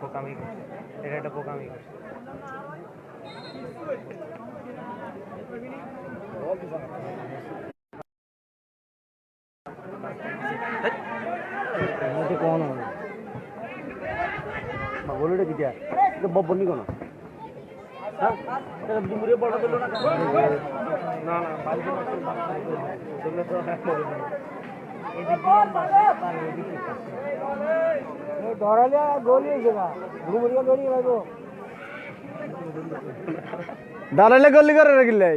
পোকামি এটা একটা পোকামি কোন বলুটা কি দিয়া এটা ববনি কোন হ্যাঁ এটা দুমুরে বড় দিল না না না বাইরে চলে তো এই দিন বাসে তার এদিকে এই ধরালে গোলি হইছে না দুমুরিয়া গোলি লাগো দাঁড়ালে গল্লি করে রাখিলে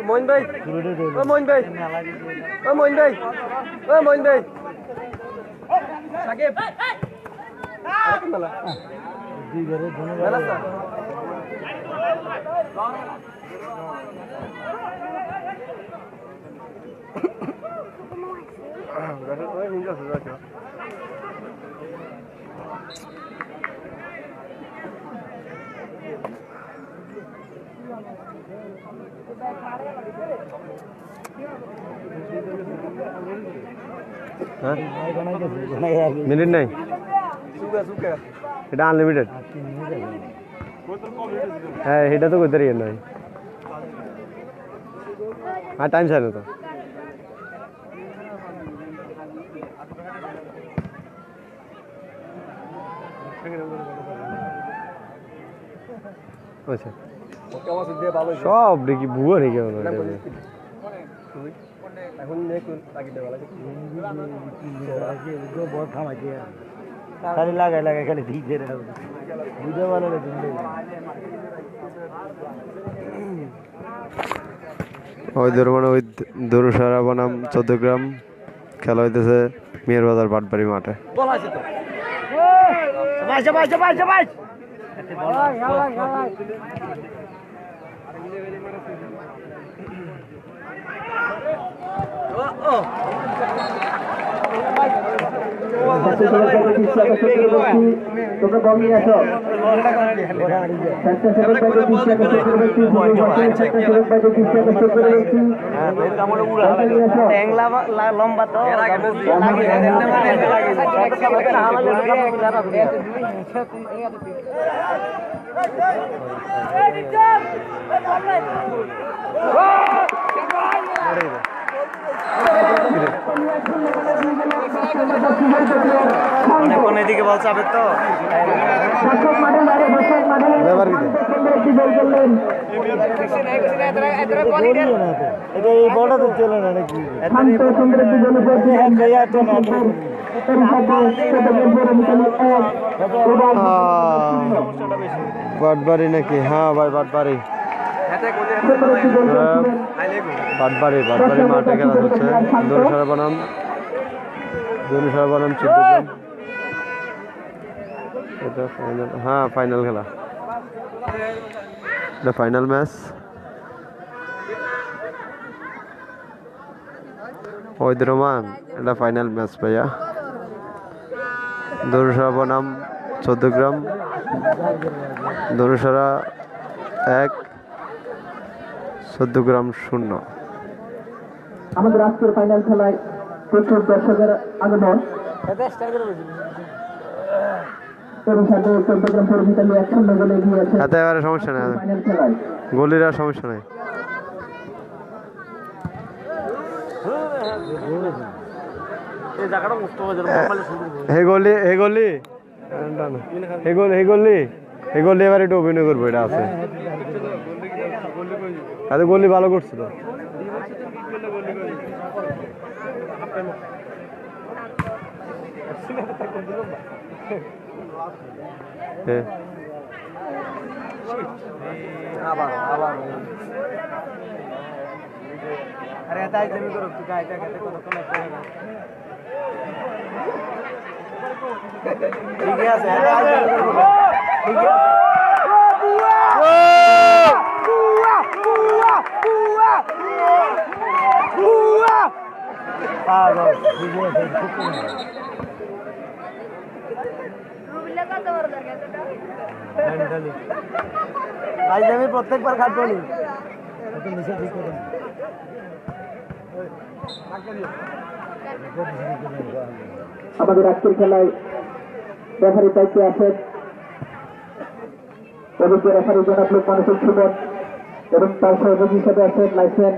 মোহন ভাই ও মোহন ভাই ও মোহন ভাই ও মোহন ভাই সাকিব মেলা মেলা স্যার মিনিট নাই এটা আনলিমিটেড হ্যাঁ এটা তো করতে রিয়েল নয় হ্যাঁ টাইম চাই না তো আচ্ছা সব দেখি ভুয়া নাকি এখন খালি লাগাই লাগাই খালি ভিজে বুঝে মানে ওই ধরুন ওই দরুসারা বনাম 14 গ্রাম খেলা হইতেছে মিয়ার বাজার বাটবাড়ি মাঠে তোমরা বল নিয়ে আসো লম্বা তো কোন এদিকে বল চাবে তো বাটবাড়ি নাকি হ্যাঁ ভাই বাটবাড়ি বাটবাড়ি বাটবাড়ি মাঠে খেলা হচ্ছে দরুসারা বনাম 14 গ্রাম এটা ফাইনাল হ্যাঁ ফাইনাল খেলা এটা ফাইনাল ম্যাচ ওইদ রহমান এটা ফাইনাল ম্যাচ ভাইয়া দরুসারা বনাম 14 গ্রাম দরুসারা 1 14 গ্রাম 0 আমাদের আজকের ফাইনাল খেলায় প্রচুর দর্শকের আগমন সমস্যা নেই গোলির আর সমস্যা নেই এবার একটু অভিনয় করবো এটা আছে গোলি ভালো করছিল अरे आता है जमी करो तू काय काय करते को तो ठीक है से ठीक है बुआ बुआ बुआ बुआ আমি প্রত্যেকবার কাটবো নি আমাদের আজকের খেলায় রেফারির দায়িত্বে আছেন অভিজ্ঞ রেফারি জনাব লোকমান হোসেন সুমন এবং তার সহযোগী হিসেবে আছেন লাইসেন্স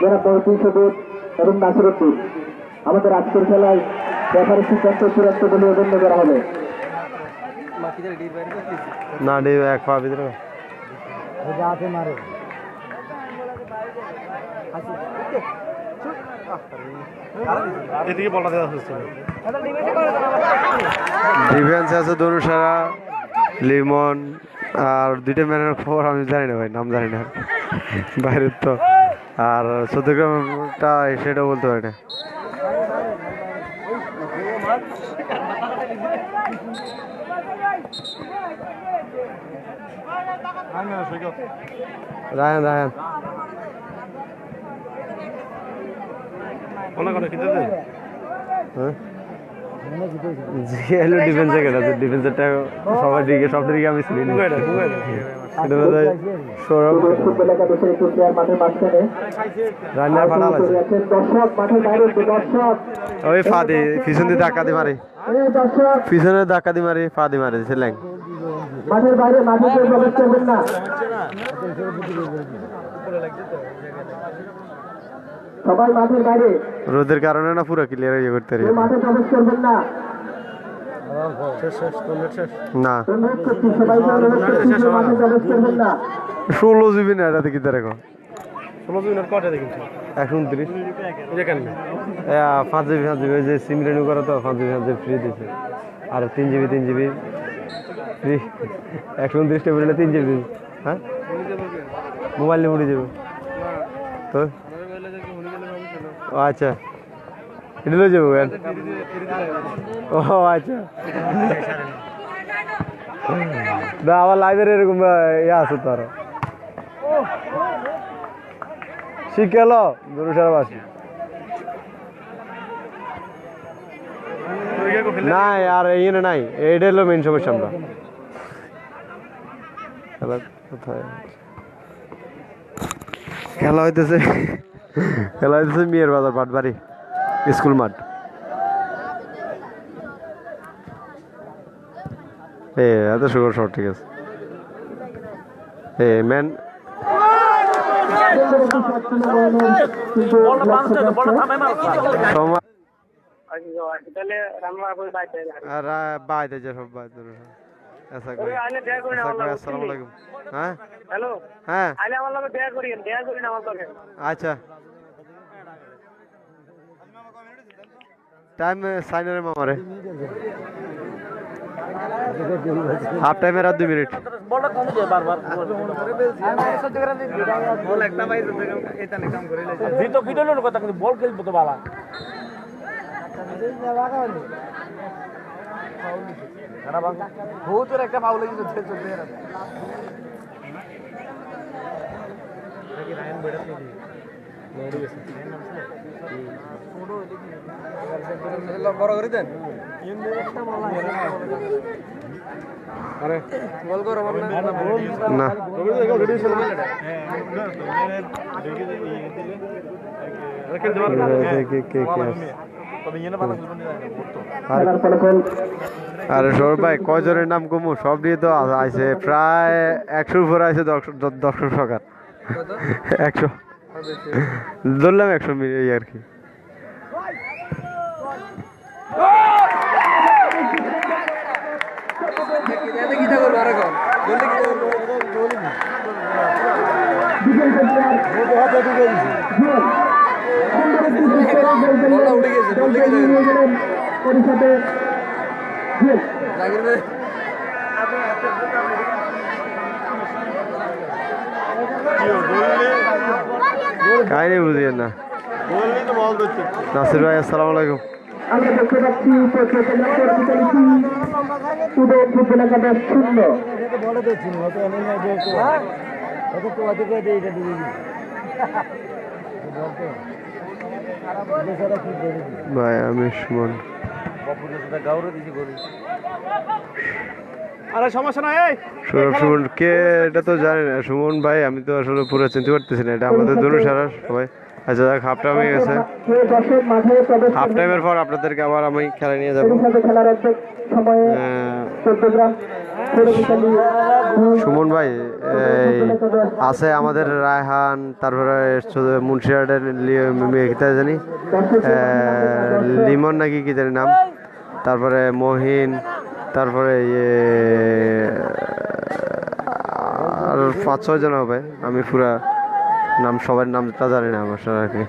জনাব মহিউদ্দিন সবুজ এবং নাসিরুদ্দিন। আমাদের আজকের খেলায় রেফারির সিদ্ধান্ত চূড়ান্ত বলে গণ্য করা হবে। না ডি এক পা ভিতরে মারে এদিকে বলটা দেওয়া হচ্ছে ডিফেন্স আছে ধনুষারা লিমন আর দুইটা ম্যানের খবর আমি জানি না ভাই, নাম জানি না বাইরের তো। আর চৌদ্দগ্রামটা সেটাও বলতে পারি না। রায়ান রায়ান ডিফেন্সে কেটে ডিফেন্সেরটা সবার দিকে সব দিকে আমি চিনি সৌরভ ফুটবল একাদশের একটু প্লেয়ার মাঠের মাঝখানে রান্নার ফাটাল আছে দর্শক মাঠের বাইরে দর্শক ওই ফাদি পিছন দিয়ে ধাক্কা দি মারি দর্শক পিছনে ধাক্কা দি মারি ফাদি মারি দিছে ল্যাং মাঠের বাইরে মাঠে কেউ প্রবেশ করবেন না। সবাই মাঠের বাইরে, রোদের কারণে না পুরো ক্লিয়ার ইয়ে করতে পারি কেউ মাঠে প্রবেশ করবেন না। না অনুরোধ করছি, সবাইকে অনুরোধ করছি, কেউ মাঠে প্রবেশ করবেন না। 16 জিবি না এটাতে কি দেখো 16 মিনিট কটা দেখেছি 129 দেখেন 5 জিবি যে সিম রেনিউ করা তো 5 জিবি ফ্রি দিছে আর 3 জিবি ফ্রি 129 টা বলে 3 জিবি হ্যাঁ মোবাইল নিয়ে উড়ে যাবে তো ও আচ্ছা এটা লয়ে যাবো ও আচ্ছা না আমার লাইব্রেরি এরকম ইয়ে আছে তো আরো শিখেলো ধনুষারা বাসী নাই আর ইয়ে নাই এইটা হলো মেন সমস্যা আমরা খেলা হইতেছে মেয়ের বাজার পাটবাড়ি স্কুল মাঠ এত সুগার শর্ট ঠিক আছে ম্যান বাইতে সব বাইতে আসসালামু আলাইকুম হ্যাঁ হ্যালো হ্যাঁ আলে আমার লগে দেখা করি না আমার লগে আচ্ছা টাইম সাইনারে মামারে হাফ টাইমের আর 2 মিনিট বলটা কম যায় বারবার বল একটা ভাই এটা কাম করে জিতো কিডলো কথা কিন্তু বল খেলবো তো বাবা বহুত একটা ফাউল হয়ে গেছে চলতে রায়ন বেড়া নেই নড়ি গেছে বড় করে দেন আরে বল করো না আরে সৌরভ ভাই কয়জনের নাম কমু সব নিয়ে তো আছে প্রায় 100 উপরে আছে দর্শক সকাল 100 ধরলাম 100 এই আর কি কাহিনী বুঝিয়ে না নাসির ভাই আসসালামু আলাইকুম আমরা দেখতে পাচ্ছি ফুটবল একাদশ 0। ভাই আমি সুমন। আরে সমস্যা নাই এই সৌরভ সুমন কে এটা তো জানি না। সুমন ভাই আমি তো আসলে পুরো চিনতে পারতেছি না, এটা আমাদের ধনুষারা সবাই। আচ্ছা যাক, হাফ টাইম হয়ে গেছে। দর্শক মাঠে প্রবেশ হাফ টাইমের পর আপনাদেরকে আবার আমি খেলা নিয়ে যাবো। সেই সাথে খেলার একদম সময়ে চট্টগ্রাম পৌরবিদ্যালয় সুমন ভাই এই আছে আমাদের রায়হান, তারপরে মুন্সিয়াটের কিতা জানি লিমন নাকি কি জানি নাম, তারপরে মহিন, তারপরে ইয়ে আর 5-6 জন হবে। আমি পুরা নাম সবার নামটা জানি না আমার আর কি।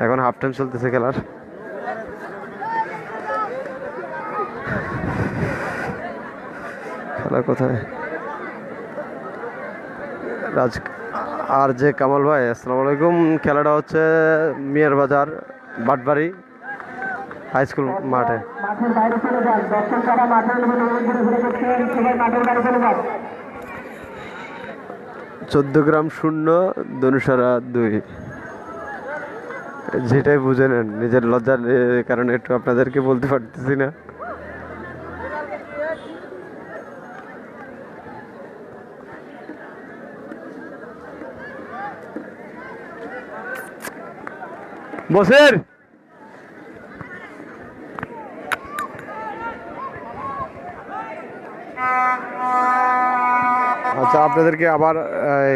এখন হাফ টাইম চলতেছে খেলার। খেলা কোথায়? আর যে কামাল ভাই, আসসালামু আলাইকুম। খেলাটা হচ্ছে মিয়ার বাজার বাটবাড়ি হাই স্কুল মাঠে। মাঠের বাইরে চলে যান, দর্শক যারা মাঠের ঘুরে ঘুরে দেখছেন সবাই মাঠের বাইরে চলে যান। 14 গ্রাম 0, ধনুষারা 2। যেটাই বুঝে নেন, নিজের লজ্জার কারণে একটু আপনাদেরকে বলতে পারতেছি না। বসের আচ্ছা, আপনাদেরকে আবার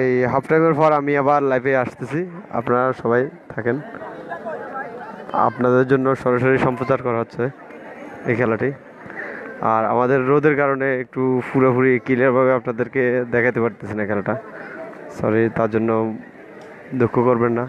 এই হাফ টাইমের পর আমি আবার লাইভে আসতেছি। আপনারা সবাই থাকেন, আপনাদের জন্য সরাসরি সম্প্রচার করা হচ্ছে এই খেলাটি। আর আমাদের রোদের কারণে একটু পুরোপুরি ক্লিয়ারভাবে আপনাদেরকে দেখাতে পারতেছি না খেলাটা। সরি, তার জন্য দুঃখ করবেন না।